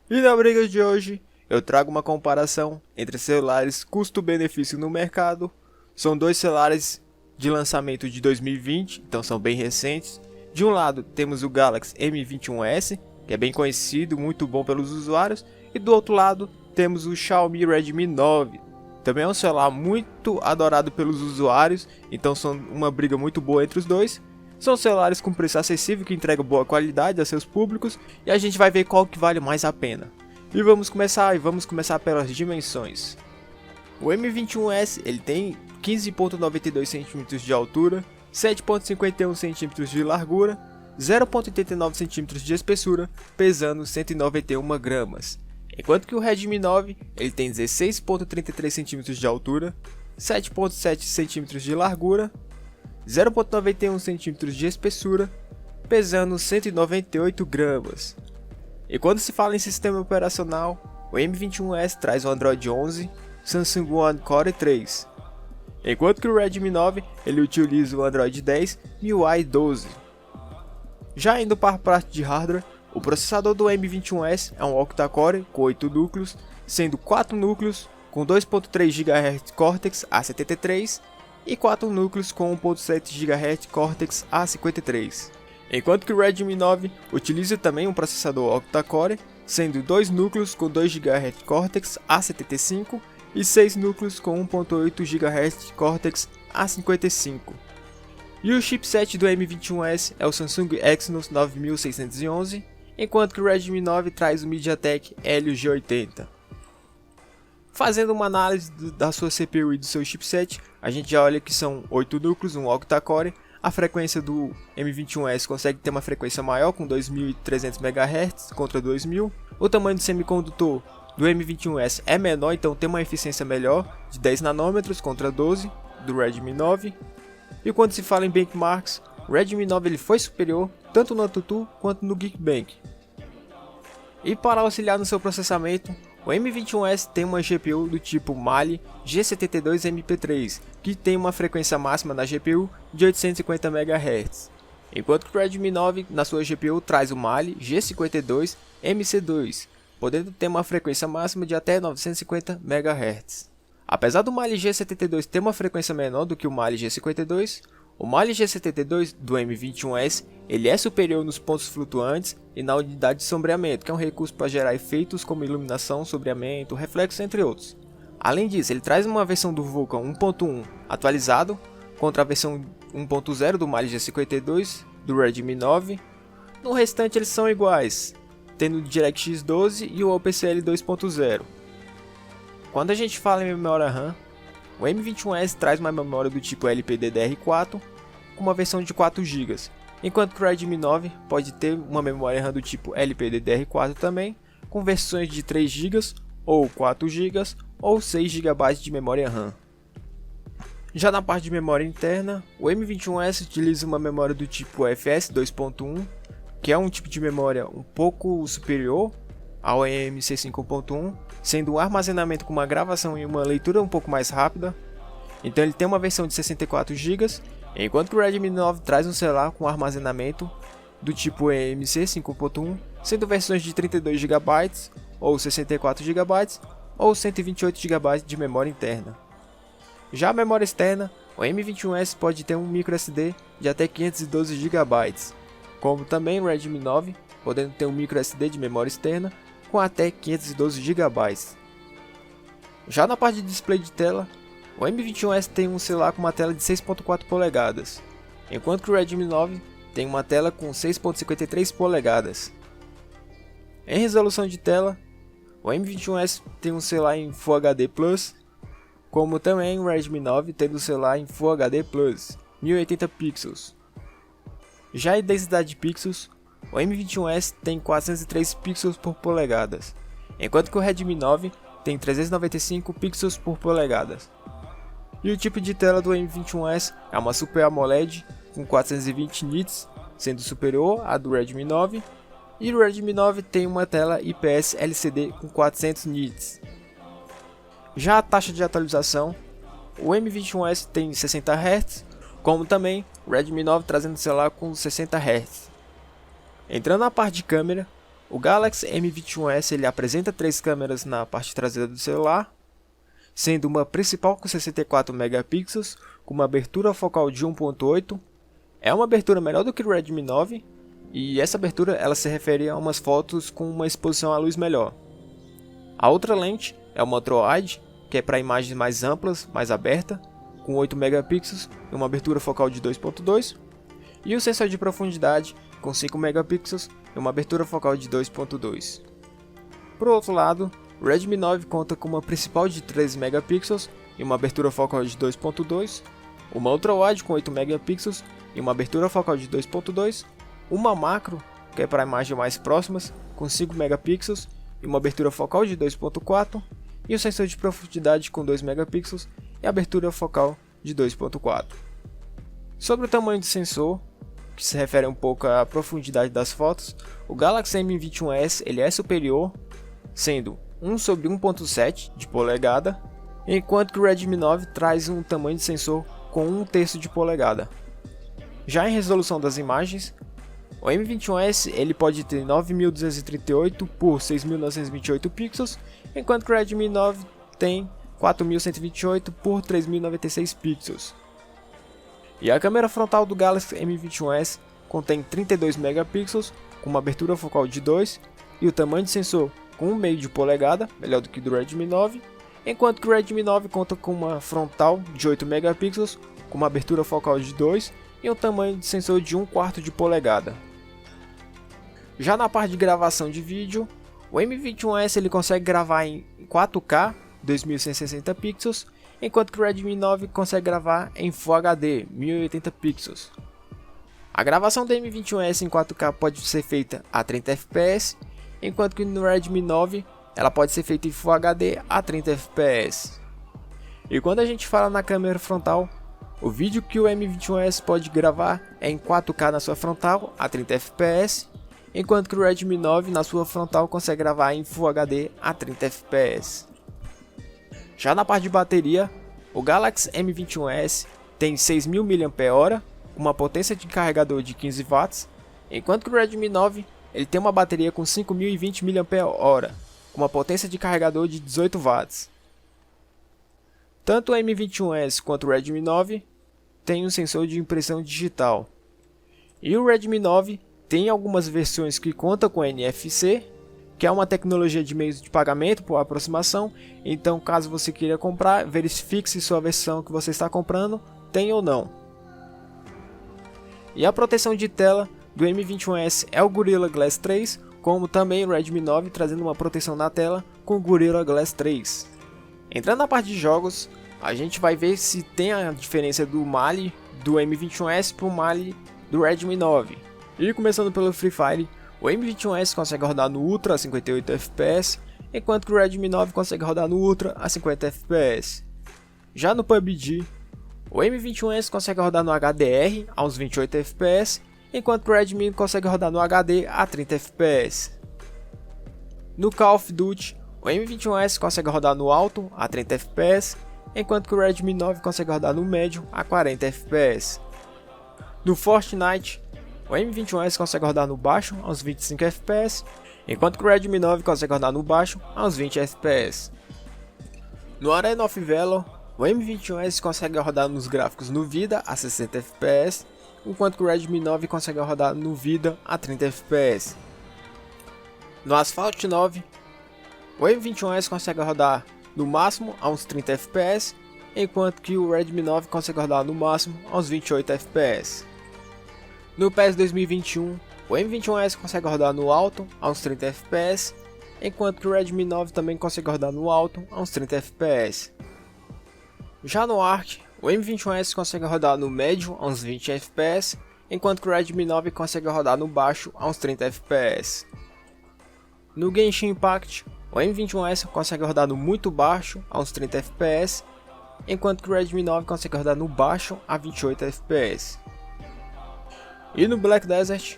E na briga de hoje, eu trago uma comparação entre celulares custo-benefício no mercado. São dois celulares de lançamento de 2020, então são bem recentes. De um lado temos o Galaxy M21s, que é bem conhecido, muito bom pelos usuários. E do outro lado temos o Xiaomi Redmi 9. Também é um celular muito adorado pelos usuários, então são uma briga muito boa entre os dois. São celulares com preço acessível que entregam boa qualidade a seus públicos e a gente vai ver qual que vale mais a pena. E vamos começar pelas dimensões. O M21s ele tem 15.92 cm de altura, 7.51 cm de largura, 0.89 cm de espessura, pesando 191 gramas. Enquanto que o Redmi 9 ele tem 16.33 cm de altura, 7.7 cm de largura, 0.91 cm de espessura, pesando 198 gramas. E quando se fala em sistema operacional, o M21s traz o Android 11, Samsung One Core 3, enquanto que o Redmi 9 ele utiliza o Android 10 MIUI 12. Já indo para a parte de hardware, o processador do M21s é um octa-core com 8 núcleos, sendo 4 núcleos com 2.3 GHz Cortex A73 e 4 núcleos com 1.7 GHz Cortex A53. Enquanto que o Redmi 9 utiliza também um processador octa-core, sendo 2 núcleos com 2 GHz Cortex A75 e 6 núcleos com 1.8 GHz Cortex A55. E o chipset do M21s é o Samsung Exynos 9611, enquanto que o Redmi 9 traz o MediaTek Helio G80. Fazendo uma análise da sua CPU e do seu chipset, a gente já olha que são 8 núcleos, um octa-core. A frequência do M21s consegue ter uma frequência maior, com 2.300 MHz contra 2.000. O tamanho do semicondutor do M21s é menor, então tem uma eficiência melhor, de 10 nanômetros contra 12 do Redmi 9. E quando se fala em benchmarks, o Redmi 9 ele foi superior tanto no AnTuTu quanto no Geekbench. E para auxiliar no seu processamento, o M21s tem uma GPU do tipo Mali G72MP3, que tem uma frequência máxima na GPU de 850 MHz, enquanto que o Redmi 9 na sua GPU traz o Mali G52MC2, podendo ter uma frequência máxima de até 950 MHz. Apesar do Mali G72 ter uma frequência menor do que o Mali G52, o Mali G72 do M21s ele é superior nos pontos flutuantes e na unidade de sombreamento, que é um recurso para gerar efeitos como iluminação, sombreamento, reflexo, entre outros. Além disso, ele traz uma versão do Vulkan 1.1 atualizado contra a versão 1.0 do Mali G52 do Redmi 9. No restante eles são iguais, tendo o DirectX 12 e o OpenCL 2.0. Quando a gente fala em memória RAM, o M21s traz uma memória do tipo LPDDR4 com uma versão de 4 GB, enquanto que o Redmi 9 pode ter uma memória RAM do tipo LPDDR4 também, com versões de 3 GB ou 4 GB ou 6 GB de memória RAM. Já na parte de memória interna, o M21s utiliza uma memória do tipo UFS 2.1, que é um tipo de memória um pouco superior ao eMMC 5.1, sendo um armazenamento com uma gravação e uma leitura um pouco mais rápida. Então ele tem uma versão de 64 GB, enquanto que o Redmi 9 traz um celular com armazenamento do tipo eMMC 5.1, sendo versões de 32 GB ou 64 GB ou 128 GB de memória interna. Já a memória externa, o M21s pode ter um microSD de até 512 GB, como também o Redmi 9, podendo ter um microSD de memória externa com até 512 GB. Já na parte de display de tela, o M21s tem um celular com uma tela de 6.4 polegadas, enquanto que o Redmi 9 tem uma tela com 6.53 polegadas. Em resolução de tela, o M21s tem um celular em Full HD+, como também o Redmi 9 tendo um celular em Full HD+, 1080 pixels. Já em densidade de pixels, o M21s tem 403 pixels por polegadas, enquanto que o Redmi 9 tem 395 pixels por polegadas. E o tipo de tela do M21s é uma Super AMOLED com 420 nits, sendo superior à do Redmi 9, e o Redmi 9 tem uma tela IPS LCD com 400 nits. Já a taxa de atualização, o M21s tem 60 Hz, como também o Redmi 9 trazendo celular com 60 Hz. Entrando na parte de câmera, O Galaxy M21s ele apresenta 3 câmeras na parte traseira do celular, sendo uma principal com 64 megapixels, com uma abertura focal de 1.8. É uma abertura melhor do que o Redmi 9, e essa abertura ela se refere a umas fotos com uma exposição à luz melhor. A outra lente é uma ultra-wide, que é para imagens mais amplas, mais aberta, com 8 megapixels e uma abertura focal de 2.2, e o sensor de profundidade com 5 megapixels e uma abertura focal de 2.2. Por outro lado, o Redmi 9 conta com uma principal de 13 megapixels e uma abertura focal de 2.2, uma ultra-wide com 8 megapixels e uma abertura focal de 2.2, uma macro, que é para imagens mais próximas, com 5 megapixels e uma abertura focal de 2.4, e o sensor de profundidade com 2 megapixels e abertura focal de 2.4. Sobre o tamanho do sensor, que se refere um pouco à profundidade das fotos, o Galaxy M21s ele é superior, sendo 1/1.7 de polegada, enquanto que o Redmi 9 traz um tamanho de sensor com 1/3 de polegada. Já em resolução das imagens, o M21s ele pode ter 9.238 por 6.928 pixels, enquanto que o Redmi 9 tem 4.128 por 3.096 pixels. E a câmera frontal do Galaxy M21s contém 32 megapixels, com uma abertura focal de 2 e o tamanho de sensor com 1/2 de polegada, melhor do que do Redmi 9, enquanto que o Redmi 9 conta com uma frontal de 8 megapixels, com uma abertura focal de 2 e um tamanho de sensor de 1/4 de polegada. Já na parte de gravação de vídeo, o M21s ele consegue gravar em 4K 2160 pixels, enquanto que o Redmi 9 consegue gravar em Full HD 1080 pixels. A gravação do M21s em 4K pode ser feita a 30 fps, enquanto que no Redmi 9 ela pode ser feita em Full HD a 30 fps. E quando a gente fala na câmera frontal, o vídeo que o M21s pode gravar é em 4K na sua frontal a 30 fps, enquanto que o Redmi 9 na sua frontal consegue gravar em Full HD a 30 fps. Já na parte de bateria, o Galaxy M21s tem 6.000 mAh, uma potência de carregador de 15 watts, enquanto que o Redmi 9 ele tem uma bateria com 5.020 mAh, com uma potência de carregador de 18 watts. Tanto o M21s quanto o Redmi 9 tem um sensor de impressão digital. E o Redmi 9 tem algumas versões que contam com NFC, que é uma tecnologia de meios de pagamento por aproximação. Então, caso você queira comprar, verifique se sua versão que você está comprando tem ou não. E a proteção de tela do M21s é o Gorilla Glass 3, como também o Redmi 9 trazendo uma proteção na tela com o Gorilla Glass 3. Entrando na parte de jogos, a gente vai ver se tem a diferença do Mali do M21s para o Mali do Redmi 9. E começando pelo Free Fire, o M21s consegue rodar no Ultra a 58 fps, enquanto que o Redmi 9 consegue rodar no Ultra a 50 fps. Já no PUBG, o M21s consegue rodar no HDR a uns 28 fps, enquanto que o Redmi consegue rodar no HD a 30 fps. No Call of Duty, o M21s consegue rodar no alto a 30 fps, enquanto que o Redmi 9 consegue rodar no médio a 40 fps. No Fortnite, o M21s consegue rodar no baixo a uns 25 fps, enquanto que o Redmi 9 consegue rodar no baixo a uns 20 fps. No Arena of Valor, o M21s consegue rodar nos gráficos no Vida a 60 fps, enquanto que o Redmi 9 consegue rodar no Vida a 30 fps. No Asphalt 9, o M21s consegue rodar no máximo a uns 30 fps, enquanto que o Redmi 9 consegue rodar no máximo a uns 28 fps. No PES 2021, o M21s consegue rodar no alto a uns 30 fps, enquanto que o Redmi 9 também consegue rodar no alto a uns 30 fps. Já no Ark, o M21s consegue rodar no médio a uns 20 fps, enquanto que o Redmi 9 consegue rodar no baixo a uns 30 fps. No Genshin Impact, o M21s consegue rodar no muito baixo a uns 30 fps, enquanto que o Redmi 9 consegue rodar no baixo a 28 fps. E no Black Desert,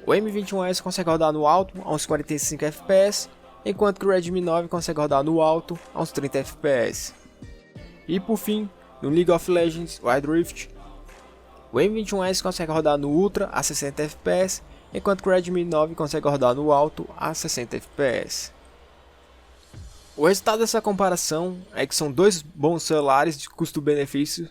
o M21s consegue rodar no alto a uns 45 fps, enquanto que o Redmi 9 consegue rodar no alto a uns 30 fps. E por fim, no League of Legends Wild Rift, o M21s consegue rodar no Ultra a 60 fps, enquanto que o Redmi 9 consegue rodar no alto a 60 fps. O resultado dessa comparação é que são dois bons celulares de custo-benefício,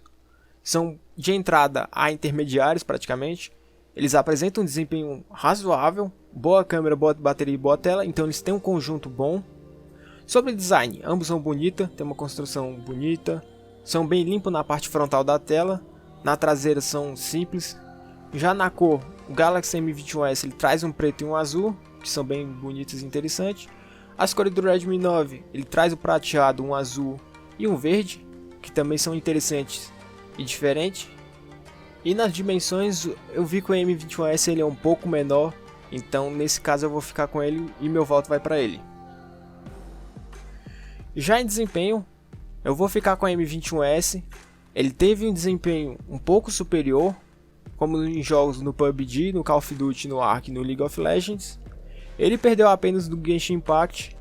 são de entrada a intermediários praticamente, eles apresentam um desempenho razoável, boa câmera, boa bateria e boa tela, então eles têm um conjunto bom. Sobre design, ambos são bonitos, tem uma construção bonita, são bem limpos na parte frontal da tela, na traseira são simples. Já na cor, o Galaxy M21s ele traz um preto e um azul, que são bem bonitos e interessantes. As cores do Redmi 9, ele traz o prateado, um azul e um verde, que também são interessantes e diferentes. E nas dimensões, eu vi que o M21s ele é um pouco menor, então nesse caso eu vou ficar com ele e meu voto vai para ele. Já em desempenho, eu vou ficar com o M21s, ele teve um desempenho um pouco superior, como em jogos no PUBG, no Call of Duty, no Ark e no League of Legends. Ele perdeu apenas do Genshin Impact.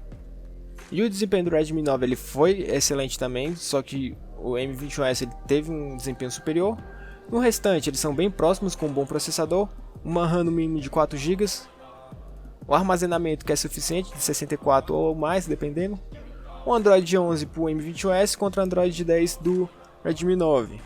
E o desempenho do Redmi 9 ele foi excelente também, só que o M21s ele teve um desempenho superior. No restante, eles são bem próximos com um bom processador, uma RAM no mínimo de 4 GB, o armazenamento que é suficiente, de 64 ou mais, dependendo. O Android 11 para o M21s contra o Android 10 do Redmi 9.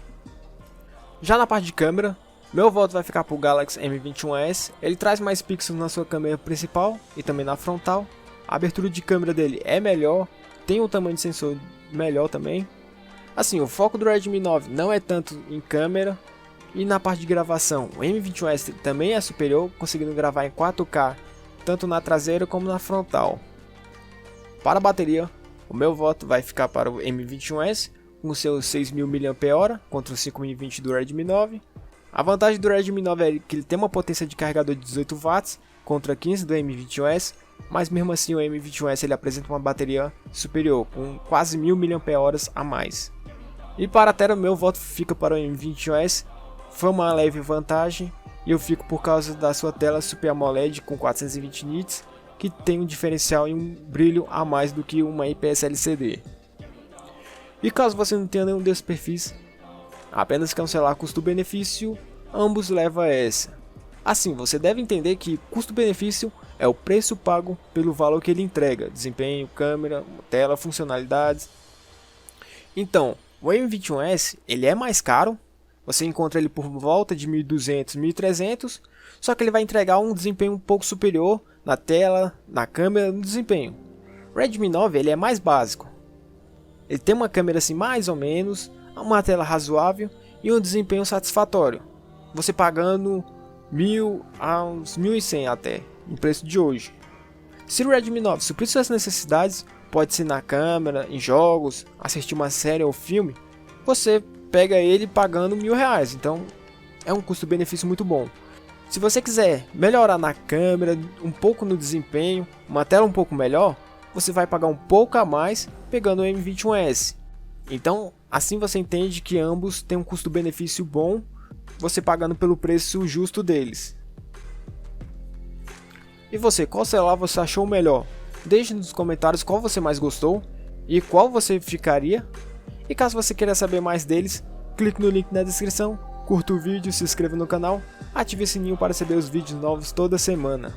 Já na parte de câmera, meu voto vai ficar para o Galaxy M21s, ele traz mais pixels na sua câmera principal e também na frontal. A abertura de câmera dele é melhor, tem um tamanho de sensor melhor também. Assim, o foco do Redmi 9 não é tanto em câmera. E na parte de gravação, o M21s também é superior, conseguindo gravar em 4K, tanto na traseira como na frontal. Para a bateria, o meu voto vai ficar para o M21s, com seus 6.000 mAh contra os 5.020 do Redmi 9. A vantagem do Redmi 9 é que ele tem uma potência de carregador de 18 watts contra 15 do M21s, mas mesmo assim o M21s ele apresenta uma bateria superior, com quase 1.000 mAh a mais. E para a tela, meu voto fica para o M21s, foi uma leve vantagem, e eu fico por causa da sua tela Super AMOLED com 420 nits, que tem um diferencial e um brilho a mais do que uma IPS LCD. E caso você não tenha nenhum desses perfis, apenas quer um celular custo-benefício, ambos levam a essa. Assim, você deve entender que custo-benefício é o preço pago pelo valor que ele entrega, desempenho, câmera, tela, funcionalidades. Então, o M21s ele é mais caro, você encontra ele por volta de 1.200, 1.300, só que ele vai entregar um desempenho um pouco superior na tela, na câmera, no desempenho. O Redmi 9 ele é mais básico, ele tem uma câmera assim mais ou menos, uma tela razoável e um desempenho satisfatório, você pagando 1.000 a uns 1.100 até, em preço de hoje. Se o Redmi 9 suprir suas necessidades, pode ser na câmera, em jogos, assistir uma série ou filme, você pega ele pagando R$1.000, então é um custo-benefício muito bom. Se você quiser melhorar na câmera, um pouco no desempenho, uma tela um pouco melhor, você vai pagar um pouco a mais pegando o M21s. Então assim você entende que ambos têm um custo-benefício bom, você pagando pelo preço justo deles. E você, qual celular você achou melhor? Deixe nos comentários qual você mais gostou e qual você ficaria. E caso você queira saber mais deles, clique no link na descrição, curta o vídeo, se inscreva no canal, ative o sininho para receber os vídeos novos toda semana.